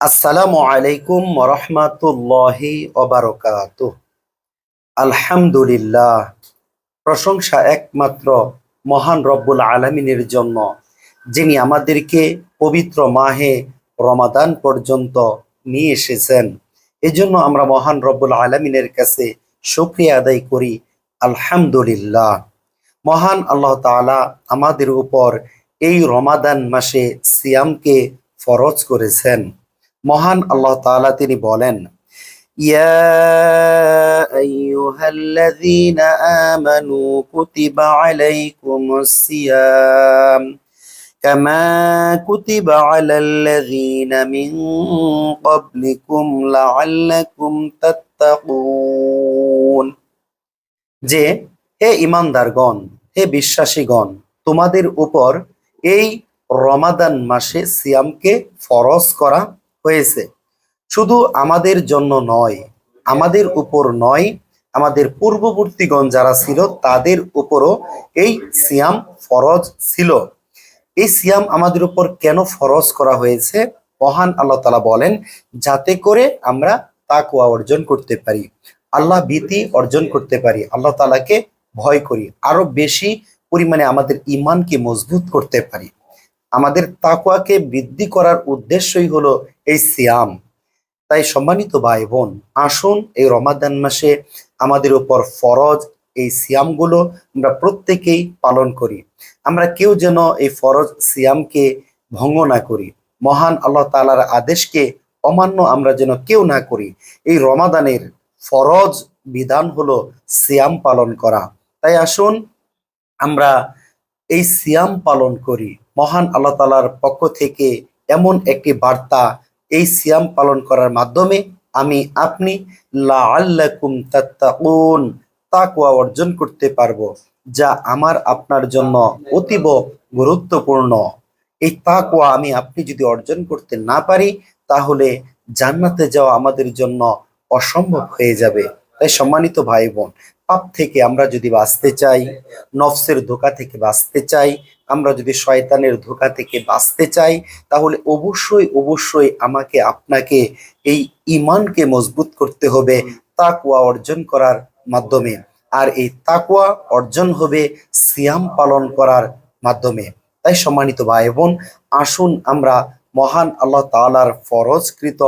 আসসালামু আলাইকুম রহমাতুল্লাহি ওবারাকাতুহ। আলহামদুলিল্লাহ, প্রশংসা একমাত্র মহান রব্বুল আলামিনের জন্য, যিনি আমাদেরকে পবিত্র মাহে রমাদান পর্যন্ত নিয়ে এসেছেন। এজন্য আমরা মহান রব্বুল আলামিনের কাছে শুকরিয়া আদায় করি। আলহামদুলিল্লাহ। মহান আল্লাহ তাআলা আমাদের উপর এই রমাদান মাসে সিয়ামকে ফরজ করেছেন। মহান আল্লাহ তাআলা তিনি বলেন, ইয়া আইয়ুহাল্লাযীনা আমানু কুতিবা আলাইকুমুস সিয়াম কামা কুতিবা আলাল্লাযীনা মিন ক্বাবলিকুম লাআল্লাকুম তাত্তাকুন। যে হে ঈমানদারগণ, হে বিশ্বাসীগণ, তোমাদের উপর এই রমাদান মাসে সিয়ামকে ফরজ করা হয়েছে। শুধু আমাদের জন্য নয়, আমাদের উপর নয়, আমাদের পূর্ববর্তীগণ যারা ছিল তাদের উপরও এই সিয়াম ফরজ ছিল। এই সিয়াম আমাদের উপর কেন ফরজ করা হয়েছে? মহান আল্লাহ তাআলা বলেন, যাতে করে আমরা তাকওয়া অর্জন করতে পারি, আল্লাহ ভীতি অর্জন করতে পারি, আল্লাহ তাআলাকে ভয় করি, আরো বেশি পরিমাণে আমাদের ঈমানকে মজবুত করতে পারি। আমাদের তাকওয়াকে বৃদ্ধি করার উদ্দেশ্যই হলো এই সিয়াম। তাই সম্মানিত ভাই বোন, আসুন এই রমাদান মাসে আমাদের উপর ফরজ এই সিয়ামগুলো আমরা প্রত্যেকেই পালন করি। আমরা কেউ যেন এই ফরজ সিয়ামকে ভঙ্গ না করি, মহান আল্লাহ তাআলার আদেশকে অমান্য আমরা যেন কেউ না করি। এই রমাদানের ফরজ বিধান হলো সিয়াম পালন করা। তাই আসুন আমরা এই সিয়াম পালন করি। মহান আল্লাহ তাআলার পক্ষ থেকে এমন একটি বার্তা, এই সিয়াম পালন করার মাধ্যমে আমি আপনি লাআল্লাকুম তাত্তাকুন, তাকওয়া অর্জন করতে পারবো, যা আমার আপনার জন্য অতীব গুরুত্বপূর্ণ। এই তাকওয়া আমি আপনি যদি অর্জন করতে না পারি, তাহলে জান্নাতে যাওয়া আমাদের জন্য অসম্ভব হয়ে যাবে। তাই সম্মানিত ভাই বোন, পাপ থেকে আমরা যদি বাঁচতে চাই, নফসের ধোঁকা থেকে বাঁচতে চাই, আমরা যদি শয়তানের ধোঁকা থেকে বাঁচতে চাই, তাহলে অবশ্যই অবশ্যই আমাকে আপনাকে এই ঈমানকে মজবুত করতে হবে তাকওয়া অর্জন করার মাধ্যমে। আর এই তাকওয়া অর্জন হবে সিয়াম পালন করার মাধ্যমে। তাই সম্মানিত ভাই বোন, আসুন আমরা মহান আল্লাহ তাআলার ফরজকৃত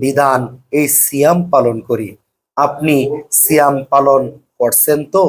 বিধান এই সিয়াম পালন করি। আপনি সিয়াম পালন করছেন তো?